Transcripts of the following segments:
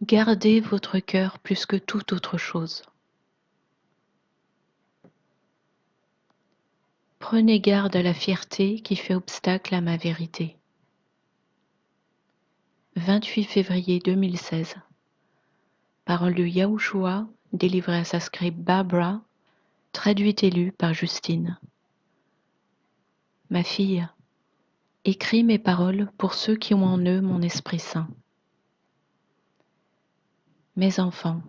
Gardez votre cœur plus que toute autre chose. Prenez garde à la fierté qui fait obstacle à ma vérité. 28 février 2016. Parole de Yahushua, délivrée à sa scribe Barbara, traduite et lue par Justine. Ma fille, écris mes paroles pour ceux qui ont en eux mon Esprit Saint. Mes enfants,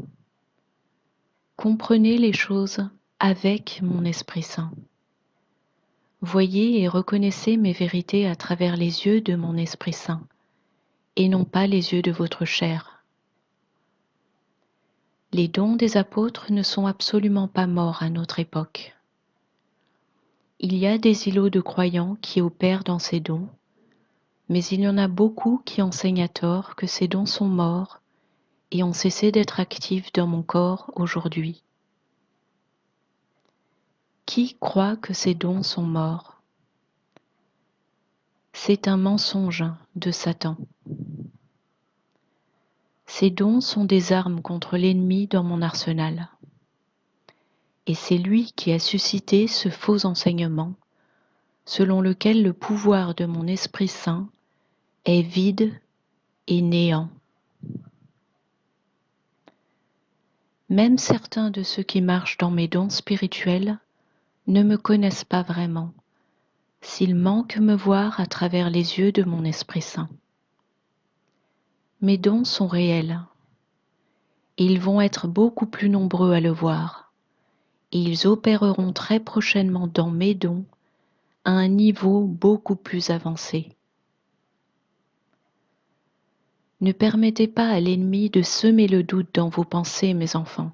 comprenez les choses avec mon Esprit Saint. Voyez et reconnaissez mes vérités à travers les yeux de mon Esprit Saint, et non pas les yeux de votre chair. Les dons des apôtres ne sont absolument pas morts à notre époque. Il y a des îlots de croyants qui opèrent dans ces dons, mais il y en a beaucoup qui enseignent à tort que ces dons sont morts et ont cessé d'être actifs dans mon corps aujourd'hui. Qui croit que ces dons sont morts? C'est un mensonge de Satan. Ces dons sont des armes contre l'ennemi dans mon arsenal. Et c'est lui qui a suscité ce faux enseignement, selon lequel le pouvoir de mon Esprit Saint est vide et néant. Même certains de ceux qui marchent dans mes dons spirituels ne me connaissent pas vraiment, s'ils manquent me voir à travers les yeux de mon Esprit Saint. Mes dons sont réels, et ils vont être beaucoup plus nombreux à le voir, et ils opéreront très prochainement dans mes dons à un niveau beaucoup plus avancé. Ne permettez pas à l'ennemi de semer le doute dans vos pensées, mes enfants.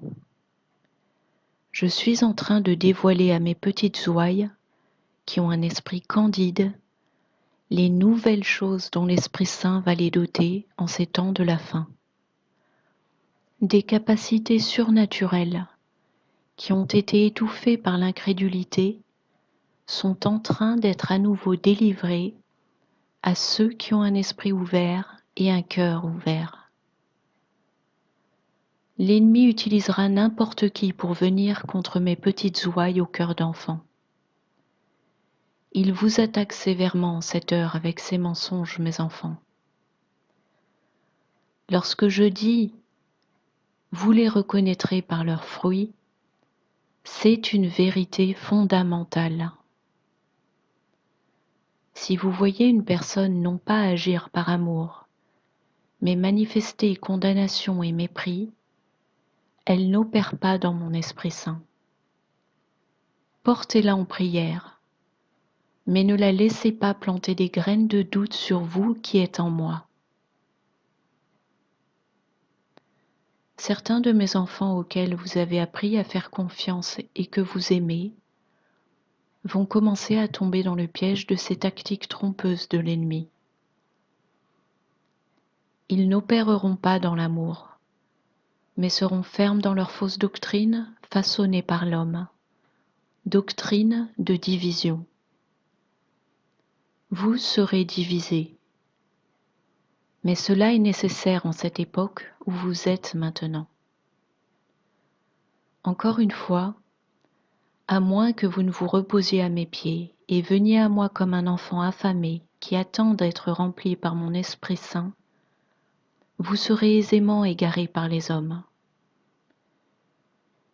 Je suis en train de dévoiler à mes petites ouailles, qui ont un esprit candide, les nouvelles choses dont l'Esprit Saint va les doter en ces temps de la fin. Des capacités surnaturelles qui ont été étouffées par l'incrédulité sont en train d'être à nouveau délivrées à ceux qui ont un esprit ouvert et un cœur ouvert. L'ennemi utilisera n'importe qui pour venir contre mes petites ouailles au cœur d'enfant. Il vous attaque sévèrement en cette heure avec ses mensonges, mes enfants. Lorsque je dis « vous les reconnaîtrez par leurs fruits », c'est une vérité fondamentale. Si vous voyez une personne non pas agir par amour, mais manifester condamnation et mépris, elle n'opère pas dans mon Esprit Saint. Portez-la en prière, mais ne la laissez pas planter des graines de doute sur vous qui êtes en moi. Certains de mes enfants auxquels vous avez appris à faire confiance et que vous aimez vont commencer à tomber dans le piège de ces tactiques trompeuses de l'ennemi. Ils n'opéreront pas dans l'amour, mais seront fermes dans leur fausse doctrine façonnée par l'homme, doctrine de division. Vous serez divisés, mais cela est nécessaire en cette époque où vous êtes maintenant. Encore une fois, à moins que vous ne vous reposiez à mes pieds et veniez à moi comme un enfant affamé qui attend d'être rempli par mon Esprit Saint, vous serez aisément égarés par les hommes.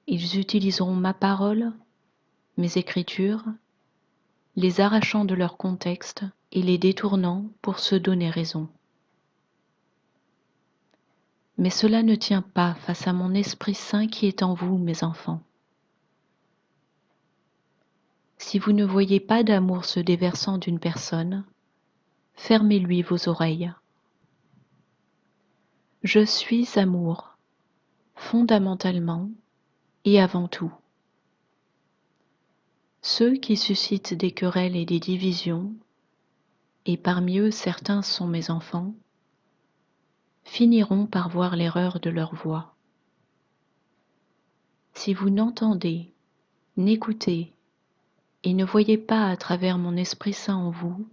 Ils utiliseront ma parole, mes écritures, les arrachant de leur contexte et les détournant pour se donner raison. Mais cela ne tient pas face à mon Esprit Saint qui est en vous, mes enfants. Si vous ne voyez pas d'amour se déversant d'une personne, fermez-lui vos oreilles. Je suis amour, fondamentalement et avant tout. Ceux qui suscitent des querelles et des divisions, et parmi eux certains sont mes enfants, finiront par voir l'erreur de leur voie. Si vous n'entendez, n'écoutez et ne voyez pas à travers mon Esprit Saint en vous,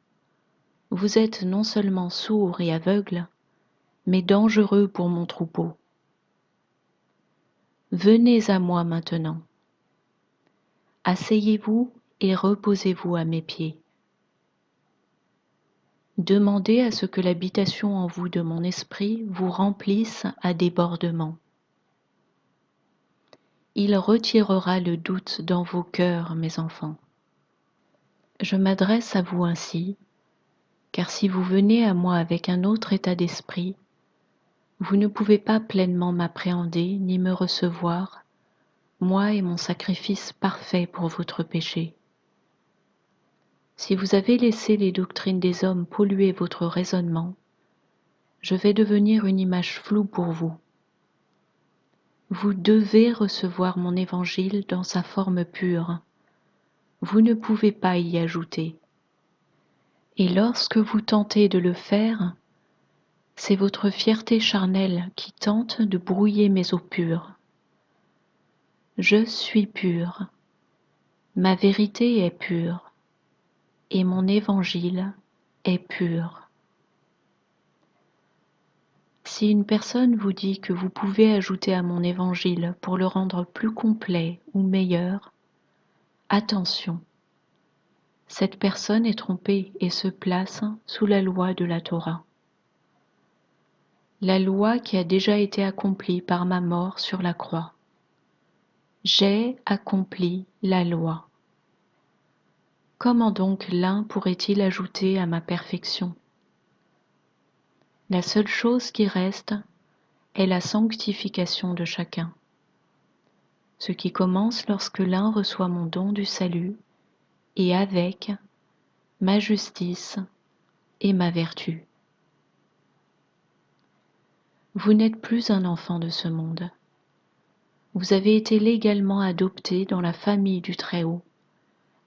vous êtes non seulement sourds et aveugles, mais dangereux pour mon troupeau. Venez à moi maintenant. Asseyez-vous et reposez-vous à mes pieds. Demandez à ce que l'habitation en vous de mon esprit vous remplisse à débordement. Il retirera le doute dans vos cœurs, mes enfants. Je m'adresse à vous ainsi, car si vous venez à moi avec un autre état d'esprit, vous ne pouvez pas pleinement m'appréhender ni me recevoir, moi et mon sacrifice parfait pour votre péché. Si vous avez laissé les doctrines des hommes polluer votre raisonnement, je vais devenir une image floue pour vous. Vous devez recevoir mon évangile dans sa forme pure. Vous ne pouvez pas y ajouter. Et lorsque vous tentez de le faire, c'est votre fierté charnelle qui tente de brouiller mes eaux pures. Je suis pur, ma vérité est pure, et mon évangile est pur. Si une personne vous dit que vous pouvez ajouter à mon évangile pour le rendre plus complet ou meilleur, attention, cette personne est trompée et se place sous la loi de la Torah. La loi qui a déjà été accomplie par ma mort sur la croix. J'ai accompli la loi. Comment donc l'un pourrait-il ajouter à ma perfection? La seule chose qui reste est la sanctification de chacun, ce qui commence lorsque l'un reçoit mon don du salut et avec ma justice et ma vertu. Vous n'êtes plus un enfant de ce monde. Vous avez été légalement adopté dans la famille du Très-Haut,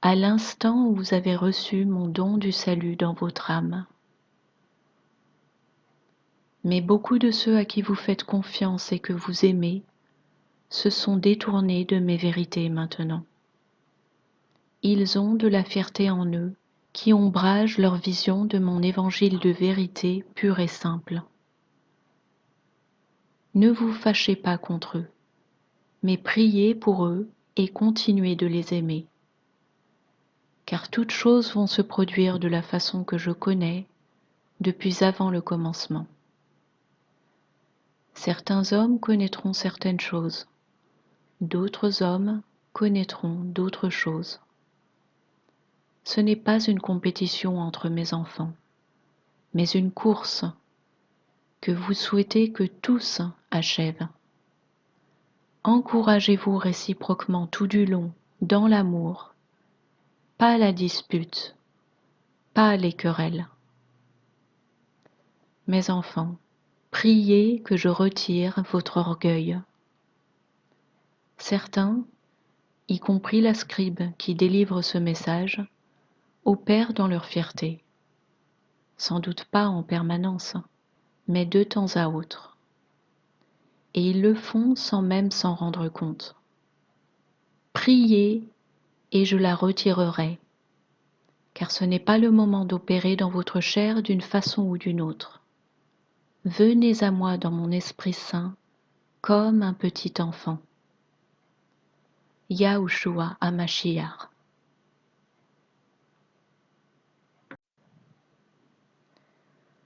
à l'instant où vous avez reçu mon don du salut dans votre âme. Mais beaucoup de ceux à qui vous faites confiance et que vous aimez se sont détournés de mes vérités maintenant. Ils ont de la fierté en eux qui ombrage leur vision de mon évangile de vérité pure et simple. Ne vous fâchez pas contre eux, mais priez pour eux et continuez de les aimer. Car toutes choses vont se produire de la façon que je connais depuis avant le commencement. Certains hommes connaîtront certaines choses, d'autres hommes connaîtront d'autres choses. Ce n'est pas une compétition entre mes enfants, mais une course que vous souhaitez que tous achèvent. Encouragez-vous réciproquement tout du long, dans l'amour, pas la dispute, pas les querelles. Mes enfants, priez que je retire votre orgueil. Certains, y compris la scribe qui délivre ce message, opèrent dans leur fierté, sans doute pas en permanence, mais de temps à autre. Et ils le font sans même s'en rendre compte. Priez et je la retirerai, car ce n'est pas le moment d'opérer dans votre chair d'une façon ou d'une autre. Venez à moi dans mon Esprit Saint comme un petit enfant. Yahushua HaMashiach.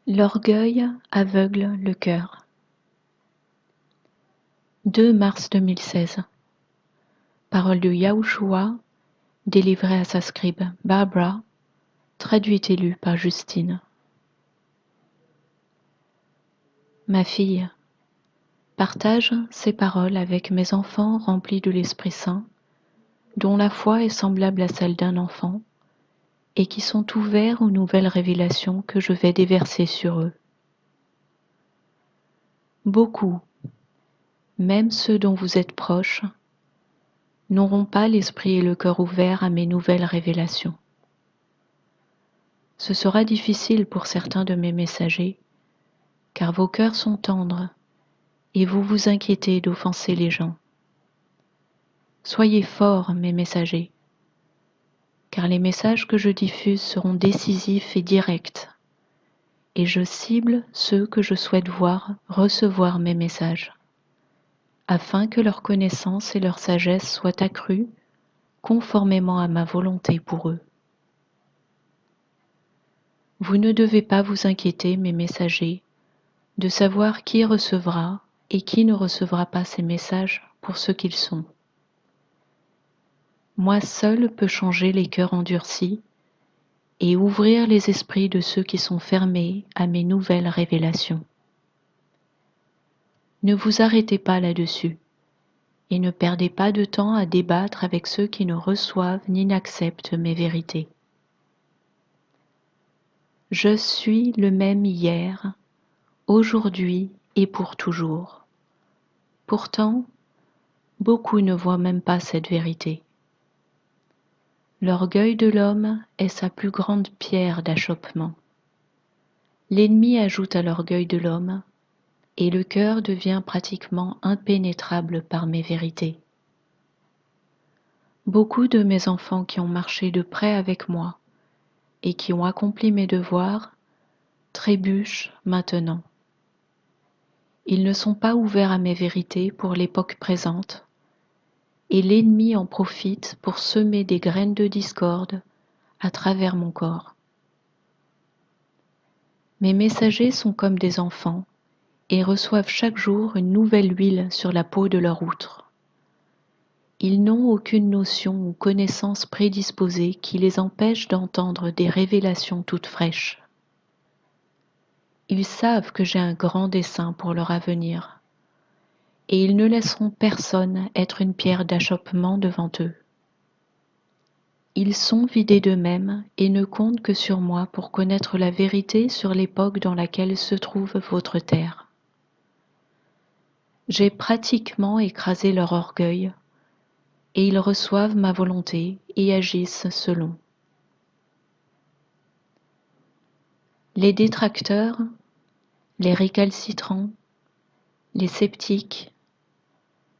L'orgueil aveugle le cœur. 2 mars 2016. Parole de Yahushua, délivrée à sa scribe Barbara, traduite et lue par Justine. Ma fille, partage ces paroles avec mes enfants remplis de l'Esprit Saint, dont la foi est semblable à celle d'un enfant, et qui sont ouverts aux nouvelles révélations que je vais déverser sur eux. Beaucoup, même ceux dont vous êtes proches, n'auront pas l'esprit et le cœur ouverts à mes nouvelles révélations. Ce sera difficile pour certains de mes messagers, car vos cœurs sont tendres et vous vous inquiétez d'offenser les gens. Soyez forts, mes messagers, car les messages que je diffuse seront décisifs et directs, et je cible ceux que je souhaite voir recevoir mes messages. afin que leur connaissance et leur sagesse soient accrues conformément à ma volonté pour eux. Vous ne devez pas vous inquiéter, mes messagers, de savoir qui recevra et qui ne recevra pas ces messages pour ce qu'ils sont. Moi seul peux changer les cœurs endurcis et ouvrir les esprits de ceux qui sont fermés à mes nouvelles révélations. Ne vous arrêtez pas là-dessus et ne perdez pas de temps à débattre avec ceux qui ne reçoivent ni n'acceptent mes vérités. Je suis le même hier, aujourd'hui et pour toujours. Pourtant, beaucoup ne voient même pas cette vérité. L'orgueil de l'homme est sa plus grande pierre d'achoppement. L'ennemi ajoute à l'orgueil de l'homme et le cœur devient pratiquement impénétrable par mes vérités. Beaucoup de mes enfants qui ont marché de près avec moi et qui ont accompli mes devoirs trébuchent maintenant. Ils ne sont pas ouverts à mes vérités pour l'époque présente, et l'ennemi en profite pour semer des graines de discorde à travers mon corps. Mes messagers sont comme des enfants et reçoivent chaque jour une nouvelle huile sur la peau de leur outre. Ils n'ont aucune notion ou connaissance prédisposée qui les empêche d'entendre des révélations toutes fraîches. Ils savent que j'ai un grand dessein pour leur avenir, et ils ne laisseront personne être une pierre d'achoppement devant eux. Ils sont vidés d'eux-mêmes et ne comptent que sur moi pour connaître la vérité sur l'époque dans laquelle se trouve votre terre. J'ai pratiquement écrasé leur orgueil, et ils reçoivent ma volonté et agissent selon. Les détracteurs, les récalcitrants, les sceptiques,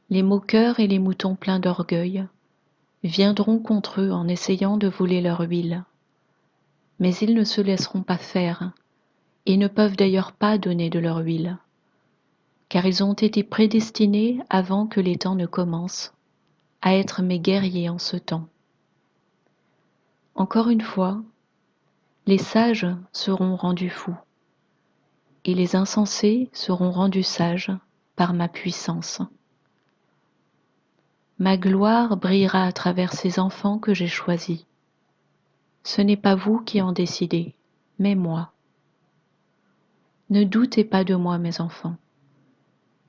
les moqueurs et les moutons pleins d'orgueil viendront contre eux en essayant de voler leur huile. Mais ils ne se laisseront pas faire et ne peuvent d'ailleurs pas donner de leur huile, car ils ont été prédestinés avant que les temps ne commencent à être mes guerriers en ce temps. Encore une fois, les sages seront rendus fous et les insensés seront rendus sages par ma puissance. Ma gloire brillera à travers ces enfants que j'ai choisis. Ce n'est pas vous qui en décidez, mais moi. Ne doutez pas de moi, mes enfants,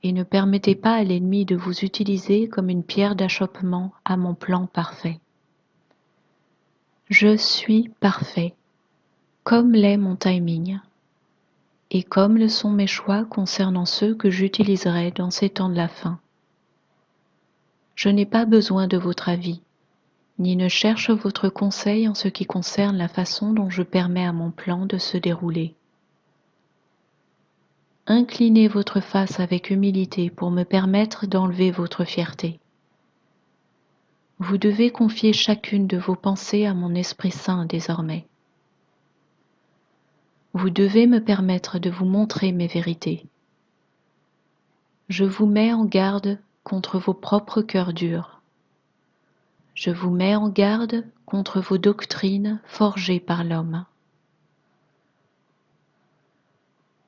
et ne permettez pas à l'ennemi de vous utiliser comme une pierre d'achoppement à mon plan parfait. Je suis parfait, comme l'est mon timing, et comme le sont mes choix concernant ceux que j'utiliserai dans ces temps de la fin. Je n'ai pas besoin de votre avis, ni ne cherche votre conseil en ce qui concerne la façon dont je permets à mon plan de se dérouler. Inclinez votre face avec humilité pour me permettre d'enlever votre fierté. Vous devez confier chacune de vos pensées à mon Esprit Saint désormais. Vous devez me permettre de vous montrer mes vérités. Je vous mets en garde contre vos propres cœurs durs. Je vous mets en garde contre vos doctrines forgées par l'homme.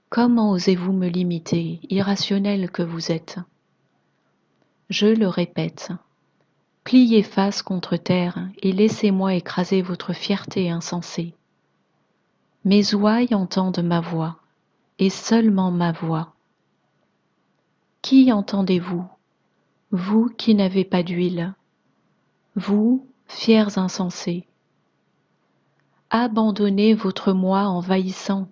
Comment osez-vous me limiter, irrationnel que vous êtes? Je le répète, pliez face contre terre et laissez-moi écraser votre fierté insensée. Mes ouailles entendent ma voix, et seulement ma voix. Qui entendez-vous, vous qui n'avez pas d'huile, vous, fiers insensés? Abandonnez votre moi envahissant.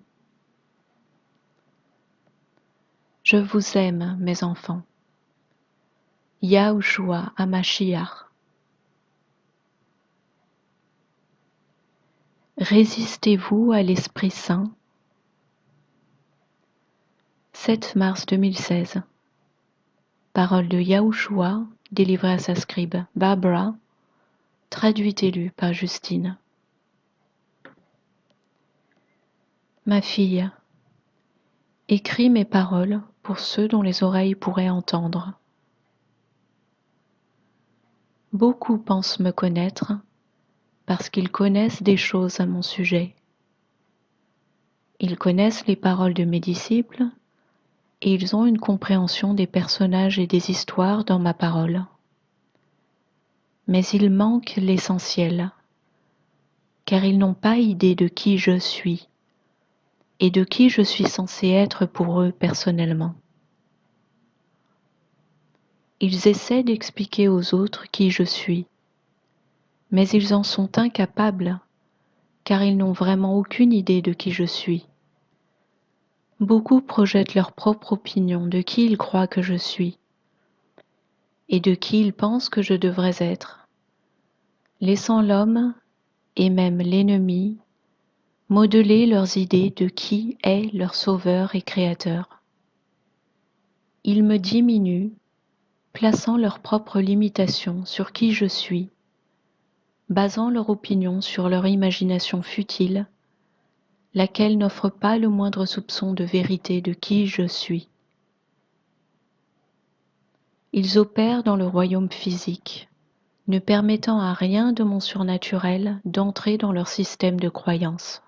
Je vous aime, mes enfants. Yahushua HaMashiach. Résistez-vous à l'Esprit Saint. 7 mars 2016. Parole de Yahushua, délivrée à sa scribe Barbara, traduite et lue par Justine. Ma fille, écris mes paroles pour ceux dont les oreilles pourraient entendre. Beaucoup pensent me connaître parce qu'ils connaissent des choses à mon sujet. Ils connaissent les paroles de mes disciples et ils ont une compréhension des personnages et des histoires dans ma parole. Mais il manque l'essentiel, car ils n'ont pas idée de qui je suis et de qui je suis censé être pour eux personnellement. Ils essaient d'expliquer aux autres qui je suis, mais ils en sont incapables, car ils n'ont vraiment aucune idée de qui je suis. Beaucoup projettent leur propre opinion de qui ils croient que je suis et de qui ils pensent que je devrais être, laissant l'homme et même l'ennemi modeler leurs idées de qui est leur sauveur et créateur. Ils me diminuent, plaçant leurs propres limitations sur qui je suis, basant leur opinion sur leur imagination futile, laquelle n'offre pas le moindre soupçon de vérité de qui je suis. Ils opèrent dans le royaume physique, ne permettant à rien de mon surnaturel d'entrer dans leur système de croyance.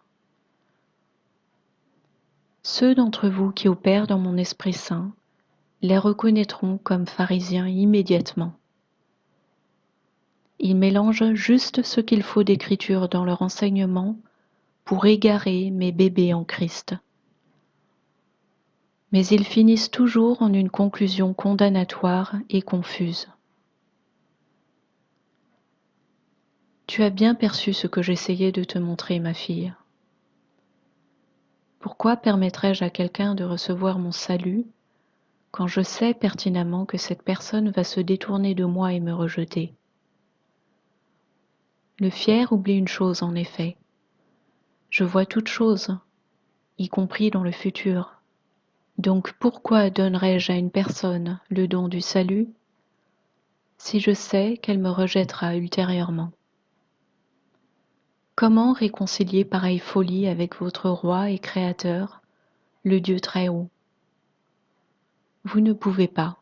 Ceux d'entre vous qui opèrent dans mon Esprit Saint les reconnaîtront comme pharisiens immédiatement. Ils mélangent juste ce qu'il faut d'écriture dans leur enseignement pour égarer mes bébés en Christ. Mais ils finissent toujours en une conclusion condamnatoire et confuse. Tu as bien perçu ce que j'essayais de te montrer, ma fille. Pourquoi permettrais-je à quelqu'un de recevoir mon salut quand je sais pertinemment que cette personne va se détourner de moi et me rejeter? Le fier oublie une chose en effet. Je vois toute chose, y compris dans le futur. Donc pourquoi donnerais-je à une personne le don du salut si je sais qu'elle me rejettera ultérieurement? Comment réconcilier pareille folie avec votre roi et créateur, le Dieu très haut? Vous ne pouvez pas.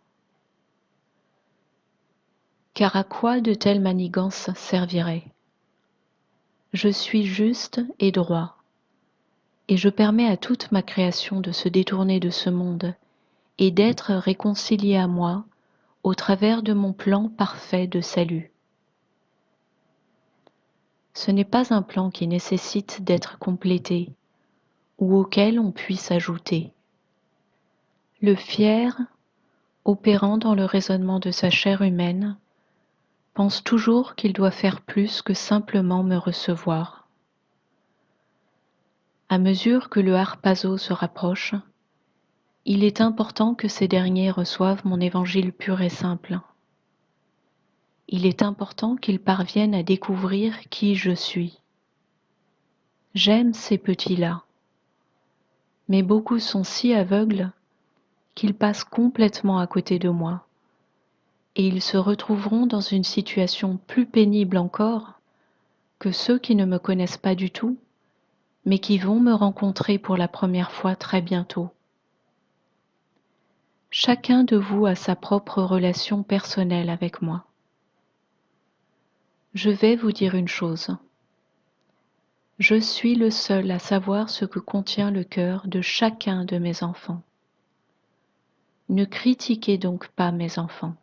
Car à quoi de telles manigances serviraient? Je suis juste et droit, et je permets à toute ma création de se détourner de ce monde et d'être réconciliée à moi au travers de mon plan parfait de salut. Ce n'est pas un plan qui nécessite d'être complété ou auquel on puisse ajouter. Le fier, opérant dans le raisonnement de sa chair humaine, pense toujours qu'il doit faire plus que simplement me recevoir. À mesure que le harpazo se rapproche, il est important que ces derniers reçoivent mon évangile pur et simple. Il est important qu'ils parviennent à découvrir qui je suis. J'aime ces petits-là, mais beaucoup sont si aveugles qu'ils passent complètement à côté de moi, et ils se retrouveront dans une situation plus pénible encore que ceux qui ne me connaissent pas du tout, mais qui vont me rencontrer pour la première fois très bientôt. Chacun de vous a sa propre relation personnelle avec moi. Je vais vous dire une chose. Je suis le seul à savoir ce que contient le cœur de chacun de mes enfants. Ne critiquez donc pas mes enfants.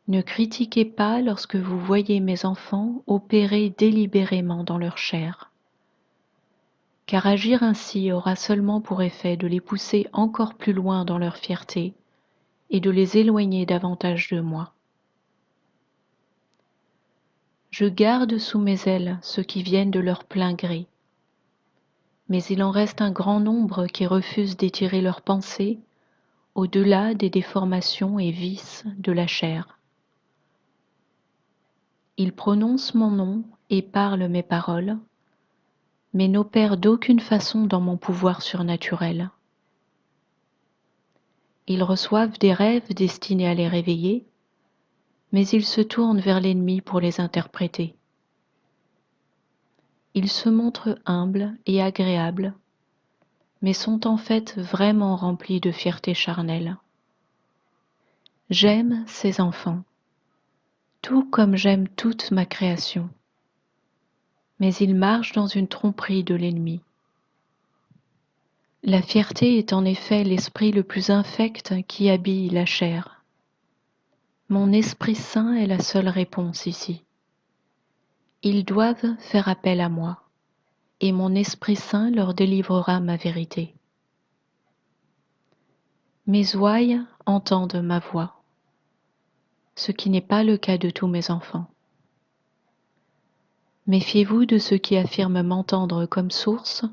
Ne critiquez pas lorsque vous voyez mes enfants opérer délibérément dans leur chair, car agir ainsi aura seulement pour effet de les pousser encore plus loin dans leur fierté et de les éloigner davantage de moi. Je garde sous mes ailes ceux qui viennent de leur plein gré, mais il en reste un grand nombre qui refusent d'étirer leurs pensées au-delà des déformations et vices de la chair. Ils prononcent mon nom et parlent mes paroles, mais n'opèrent d'aucune façon dans mon pouvoir surnaturel. Ils reçoivent des rêves destinés à les réveiller, mais ils se tournent vers l'ennemi pour les interpréter. Ils se montrent humbles et agréables, mais sont en fait vraiment remplis de fierté charnelle. J'aime ces enfants. tout comme j'aime toute ma création. Mais il marche dans une tromperie de l'ennemi. La fierté est en effet l'esprit le plus infect qui habille la chair. Mon Esprit Saint est la seule réponse ici. Ils doivent faire appel à moi, et mon Esprit Saint leur délivrera ma vérité. Mes ouailles entendent ma voix, ce qui n'est pas le cas de tous mes enfants. Méfiez-vous de ceux qui affirment m'entendre comme source,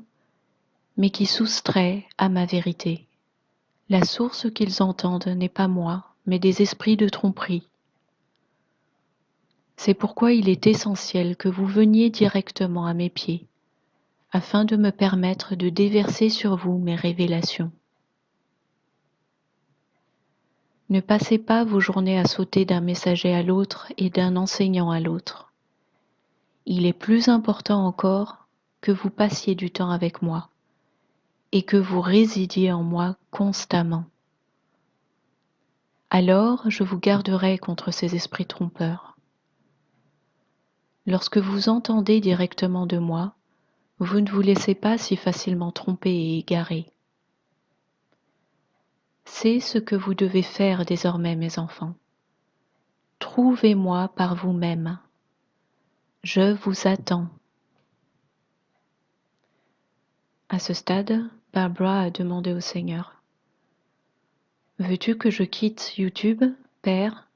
mais qui soustraient à ma vérité. La source qu'ils entendent n'est pas moi, mais des esprits de tromperie. C'est pourquoi il est essentiel que vous veniez directement à mes pieds, afin de me permettre de déverser sur vous mes révélations. Ne passez pas vos journées à sauter d'un messager à l'autre et d'un enseignant à l'autre. Il est plus important encore que vous passiez du temps avec moi et que vous résidiez en moi constamment. Alors je vous garderai contre ces esprits trompeurs. Lorsque vous entendez directement de moi, vous ne vous laissez pas si facilement tromper et égarer. C'est ce que vous devez faire désormais, mes enfants. Trouvez-moi par vous-même. Je vous attends. À ce stade, Barbara a demandé au Seigneur: Veux-tu que je quitte YouTube, Père?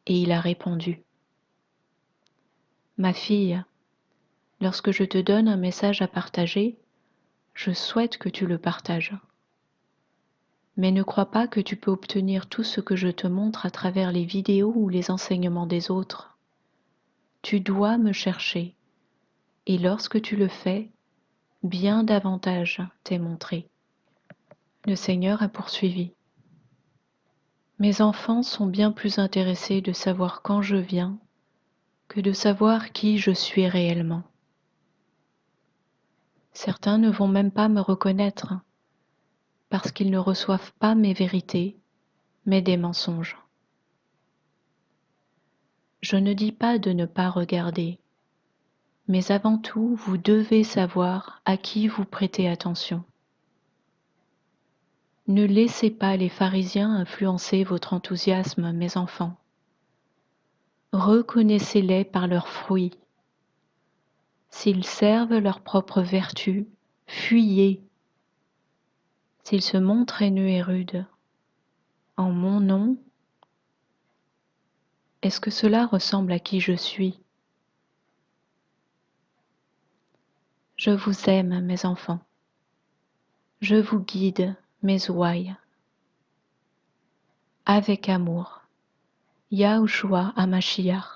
Et il a répondu: Ma fille, lorsque je te donne un message à partager, je souhaite que tu le partages. Mais ne crois pas que tu peux obtenir tout ce que je te montre à travers les vidéos ou les enseignements des autres. Tu dois me chercher, et lorsque tu le fais, bien davantage t'est montré. Le Seigneur a poursuivi: Mes enfants sont bien plus intéressés de savoir quand je viens que de savoir qui je suis réellement. Certains ne vont même pas me reconnaître parce qu'ils ne reçoivent pas mes vérités, mais des mensonges. Je ne dis pas de ne pas regarder, mais avant tout, vous devez savoir à qui vous prêtez attention. Ne laissez pas les pharisiens influencer votre enthousiasme, mes enfants. Reconnaissez-les par leurs fruits. S'ils servent leur propre vertu, fuyez. S'ils se montrent haineux et rudes, en mon nom, est-ce que cela ressemble à qui je suis? Je vous aime, mes enfants. Je vous guide, mes ouailles. Avec amour, Yahushua HaMashiach.